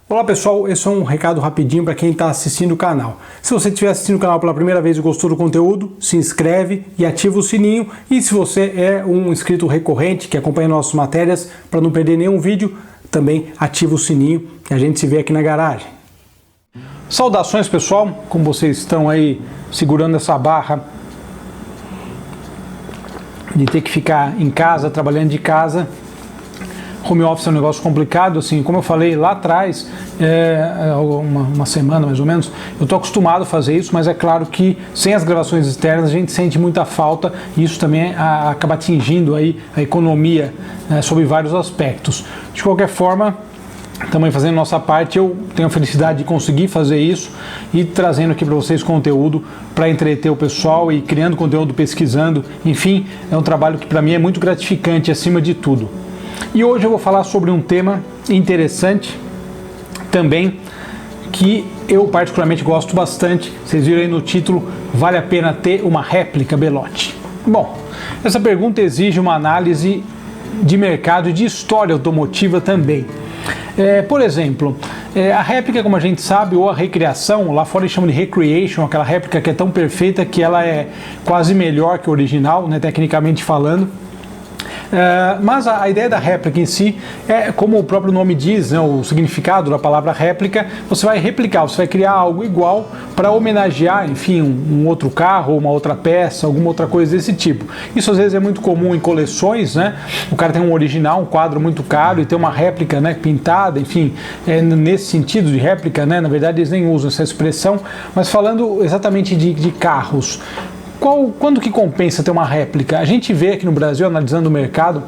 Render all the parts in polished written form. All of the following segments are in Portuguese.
Olá pessoal, esse é um recado rapidinho para quem está assistindo o canal. Se você estiver assistindo o canal pela primeira vez e gostou do conteúdo, se inscreve e ativa o sininho. E se você é um inscrito recorrente que acompanha nossas matérias, para não perder nenhum vídeo, também ativa o sininho e a gente se vê aqui na garagem. Saudações pessoal, como vocês estão aí segurando essa barra de ter que ficar em casa, trabalhando de casa. Home office é um negócio complicado, assim, como eu falei lá atrás, uma semana mais ou menos, eu estou acostumado a fazer isso, mas é claro que sem as gravações externas a gente sente muita falta e isso também acaba atingindo aí a economia sob vários aspectos. De qualquer forma, também fazendo nossa parte, eu tenho a felicidade de conseguir fazer isso e trazendo aqui para vocês conteúdo para entreter o pessoal e criando conteúdo, pesquisando, enfim, é um trabalho que para mim é muito gratificante acima de tudo. E hoje eu vou falar sobre um tema interessante também, que eu particularmente gosto bastante. Vocês viram aí no título, vale a pena ter uma réplica Belotti? Bom, essa pergunta exige uma análise de mercado e de história automotiva também. Por exemplo, a réplica, como a gente sabe, ou a recriação, lá fora eles chamam de recreation, aquela réplica que é tão perfeita que ela é quase melhor que o original, né, tecnicamente falando. Mas a ideia da réplica em si é, como o próprio nome diz, né, o significado da palavra réplica, você vai replicar, você vai criar algo igual para homenagear, enfim, um outro carro, ou uma outra peça, alguma outra coisa desse tipo. Isso às vezes é muito comum em coleções, né? O cara tem um original, um quadro muito caro e tem uma réplica, né, pintada, enfim, nesse sentido de réplica, né, na verdade eles nem usam essa expressão, mas falando exatamente de carros. Quando que compensa ter uma réplica? A gente vê aqui no Brasil, analisando o mercado,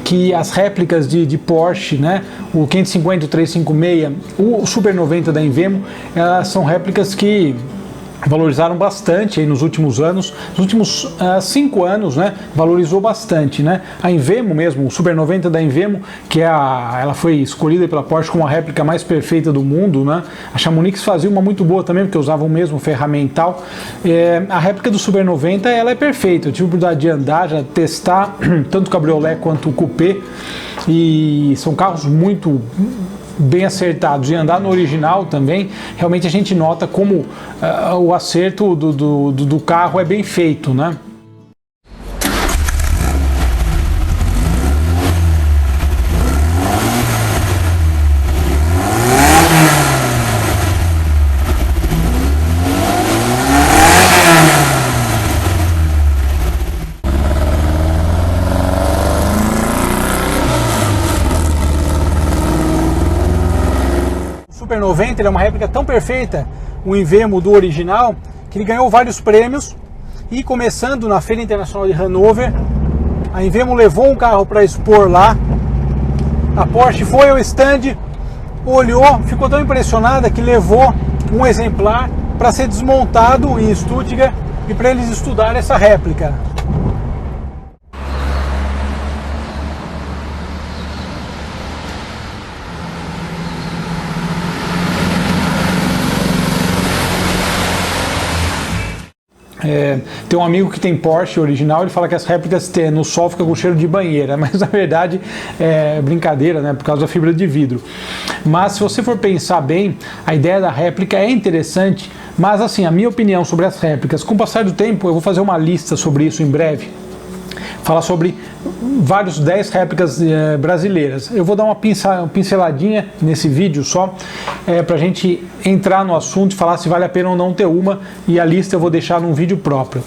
que as réplicas de Porsche, né, o 550, o 356, o Super 90 da Invemo, elas são réplicas que valorizaram bastante aí nos últimos anos, nos últimos 5 anos, né, valorizou bastante, né, a Invemo mesmo, o Super 90 da Invemo, que ela foi escolhida pela Porsche como a réplica mais perfeita do mundo, né, a Chamonix fazia uma muito boa também, porque usava o mesmo ferramental. A réplica do Super 90, ela é perfeita, eu tive a oportunidade de andar, já testar tanto o cabriolé quanto o coupé, e são carros muito bem acertados, e andar no original também, realmente a gente nota como o acerto do carro é bem feito, né? Super 90, ele é uma réplica tão perfeita, o Invemo do original, que ele ganhou vários prêmios. E começando na Feira Internacional de Hannover, a Invemo levou um carro para expor lá. A Porsche foi ao stand, olhou, ficou tão impressionada que levou um exemplar para ser desmontado em Stuttgart e para eles estudarem essa réplica. Tem um amigo que tem Porsche original, ele fala que as réplicas no sol fica com cheiro de banheira, mas na verdade é brincadeira, né, por causa da fibra de vidro. Mas se você for pensar bem, a ideia da réplica é interessante, mas assim, a minha opinião sobre as réplicas, com o passar do tempo, eu vou fazer uma lista sobre isso em breve, falar sobre vários 10 réplicas brasileiras. Eu vou dar uma pinceladinha nesse vídeo só, para a gente entrar no assunto e falar se vale a pena ou não ter uma, e a lista eu vou deixar num vídeo próprio.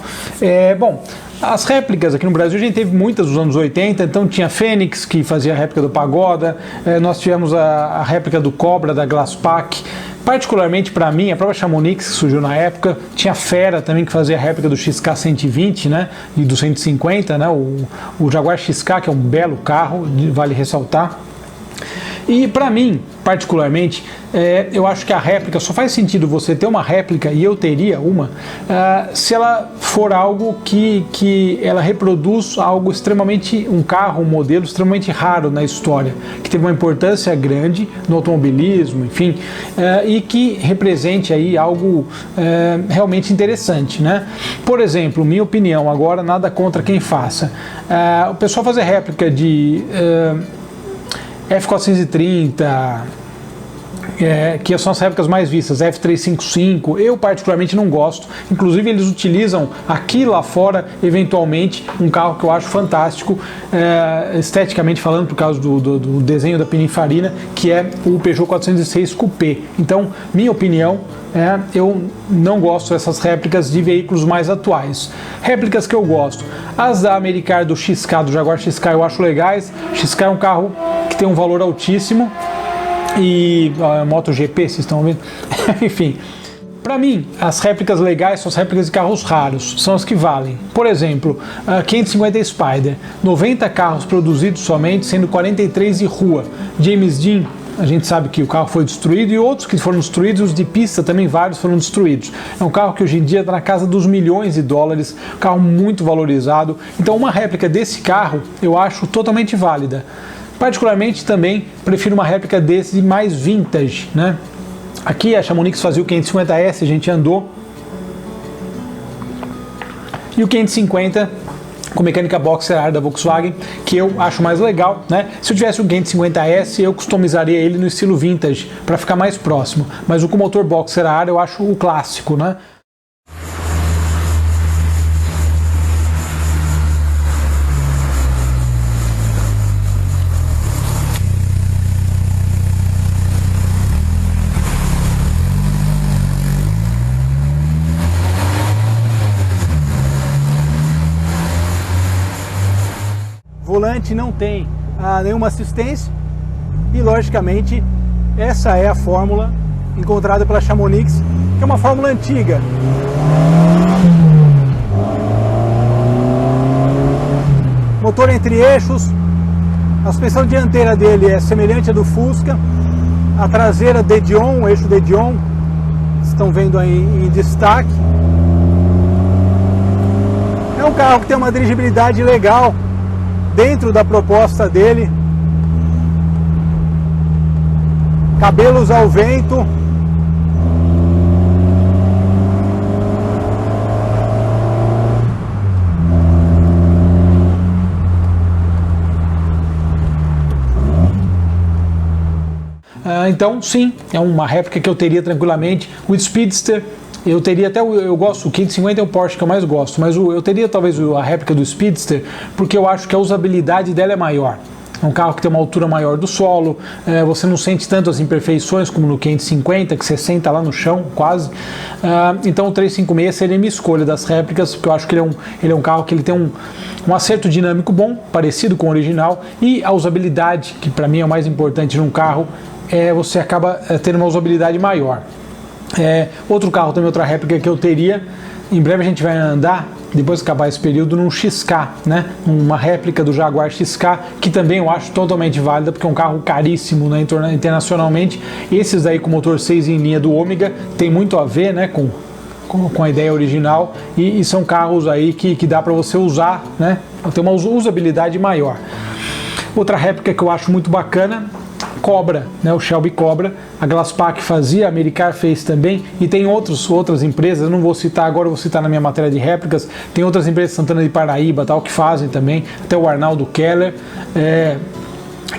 Bom, as réplicas aqui no Brasil a gente teve muitas nos anos 80, então tinha Fênix, que fazia a réplica do Pagoda, nós tivemos a réplica do Cobra, da Glasspack. Particularmente para mim, a própria Chamonix, que surgiu na época, tinha Fera também, que fazia a réplica do XK 120, né, e do 150, né, o Jaguar XK, que é um belo carro, vale ressaltar. E para mim, particularmente, eu acho que a réplica só faz sentido você ter uma réplica, e eu teria uma, se ela for algo que ela reproduz algo extremamente, um carro, um modelo extremamente raro na história, que teve uma importância grande no automobilismo, enfim, e que represente aí algo realmente interessante, né? Por exemplo, minha opinião agora, nada contra quem faça. O pessoal fazer réplica de F430, que são as réplicas mais vistas, F355, eu particularmente não gosto, inclusive eles utilizam aqui lá fora, eventualmente, um carro que eu acho fantástico, esteticamente falando, por causa do desenho da Pininfarina, que é o Peugeot 406 Coupé. Então, minha opinião, eu não gosto dessas réplicas de veículos mais atuais. Réplicas que eu gosto, as da Americar do XK, do Jaguar XK, eu acho legais. XK é um carro que tem um valor altíssimo, e MotoGP, vocês estão vendo? Enfim, para mim, as réplicas legais são as réplicas de carros raros, são as que valem. Por exemplo, a 550 Spider, 90 carros produzidos somente, sendo 43 de rua. James Dean, a gente sabe que o carro foi destruído, e outros que foram destruídos, os de pista também, vários foram destruídos. É um carro que hoje em dia está na casa dos milhões de dólares, um carro muito valorizado. Então uma réplica desse carro eu acho totalmente válida. Particularmente também prefiro uma réplica desse mais vintage, né? Aqui a Chamonix fazia o 550S, a gente andou, e o 550 com mecânica Boxer R da Volkswagen, que eu acho mais legal, né? Se eu tivesse o 550S, eu customizaria ele no estilo vintage, para ficar mais próximo, mas o com motor Boxer R eu acho o clássico, né? Volante não tem nenhuma assistência, e logicamente essa é a fórmula encontrada pela Chamonix, que é uma fórmula antiga. Motor entre eixos, a suspensão dianteira dele é semelhante à do Fusca, a traseira Dedion, o eixo Dedion, estão vendo aí em destaque. É um carro que tem uma dirigibilidade legal dentro da proposta dele, cabelos ao vento, então sim, é uma réplica que eu teria tranquilamente. O Speedster eu teria até, eu gosto, o 550 é o Porsche que eu mais gosto, mas eu teria talvez a réplica do Speedster, porque eu acho que a usabilidade dela é maior. É um carro que tem uma altura maior do solo, você não sente tanto as imperfeições como no 550, que você senta lá no chão, quase. Então o 356 seria minha escolha das réplicas, porque eu acho que ele é um carro que ele tem um acerto dinâmico bom, parecido com o original, e a usabilidade, que para mim é o mais importante num carro, você acaba tendo uma usabilidade maior. Outro carro também, outra réplica que eu teria, em breve a gente vai andar, depois que acabar esse período, num XK, né? Uma réplica do Jaguar XK, que também eu acho totalmente válida, porque é um carro caríssimo, né, internacionalmente. Esses daí com motor 6 em linha do Ômega tem muito a ver, né, com a ideia original, e são carros aí que dá para você usar, né? Tem uma usabilidade maior. Outra réplica que eu acho muito bacana, Cobra, né, o Shelby Cobra, a Glasspack fazia, a Americar fez também, e tem outras empresas, eu não vou citar agora, eu vou citar na minha matéria de réplicas, tem outras empresas, Santana de Paraíba, tal, que fazem também, até o Arnaldo Keller,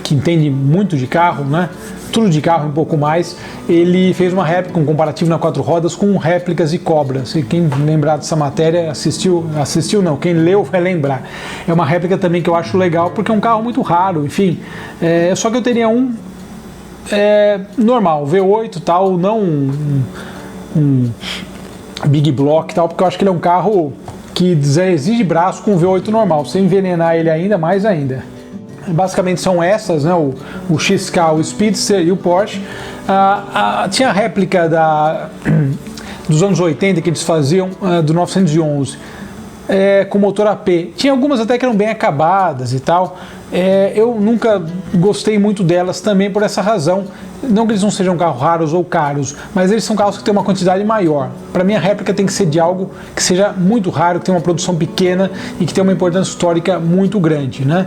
que entende muito de carro, né, tudo de carro um pouco mais, ele fez uma réplica, um comparativo na 4 rodas com réplicas de Cobra. Se quem lembrar dessa matéria, assistiu não, quem leu vai lembrar. É uma réplica também que eu acho legal, porque é um carro muito raro, enfim, só que eu teria um normal, V8 tal, não um Big Block tal, porque eu acho que ele é um carro que exige braço com V8 normal, sem envenenar ele ainda, mais ainda. Basicamente são essas, né, o XK, o Speedster e o Porsche. Tinha a réplica dos anos 80 que eles faziam, do 911, com motor AP. Tinha algumas até que eram bem acabadas e tal. Eu nunca gostei muito delas também por essa razão. Não que eles não sejam carros raros ou caros, mas eles são carros que têm uma quantidade maior. Para mim a réplica tem que ser de algo que seja muito raro, que tenha uma produção pequena e que tenha uma importância histórica muito grande, né?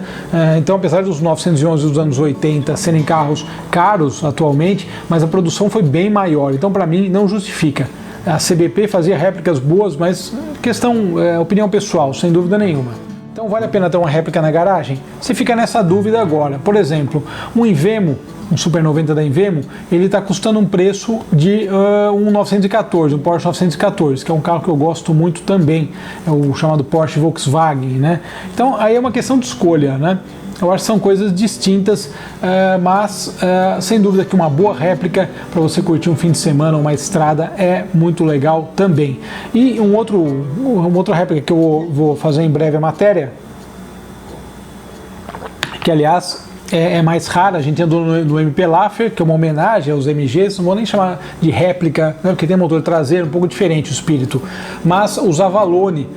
Então, apesar dos 911 dos anos 80 serem carros caros atualmente, mas a produção foi bem maior. Então, para mim, não justifica. A CBP fazia réplicas boas, mas questão, opinião pessoal, sem dúvida nenhuma. Então vale a pena ter uma réplica na garagem? Você fica nessa dúvida agora. Por exemplo, um Invemo um Super 90 da Invemo, ele está custando um preço de um 914, um Porsche 914, que é um carro que eu gosto muito também, é o chamado Porsche Volkswagen, né? Então aí é uma questão de escolha, né? Eu acho que são coisas distintas, mas sem dúvida que uma boa réplica para você curtir um fim de semana, uma estrada, é muito legal também. E uma outra réplica que eu vou fazer em breve a matéria, que aliás é mais rara, a gente andou no MP Laffer, que é uma homenagem aos MGs, não vou nem chamar de réplica, né, porque tem motor traseiro, um pouco diferente o espírito, mas os Avalone.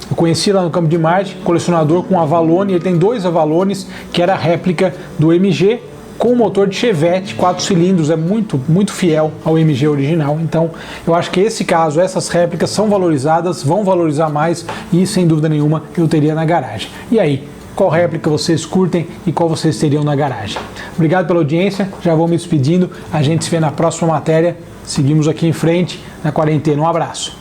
Eu conheci lá no Campo de Marte, colecionador com Avalone, ele tem 2 Avalones, que era a réplica do MG, com motor de Chevette, 4 cilindros, é muito, muito fiel ao MG original. Então, eu acho que esse caso, essas réplicas são valorizadas, vão valorizar mais e, sem dúvida nenhuma, eu teria na garagem. E aí, qual réplica vocês curtem e qual vocês teriam na garagem? Obrigado pela audiência, já vou me despedindo, a gente se vê na próxima matéria, seguimos aqui em frente, na quarentena. Um abraço.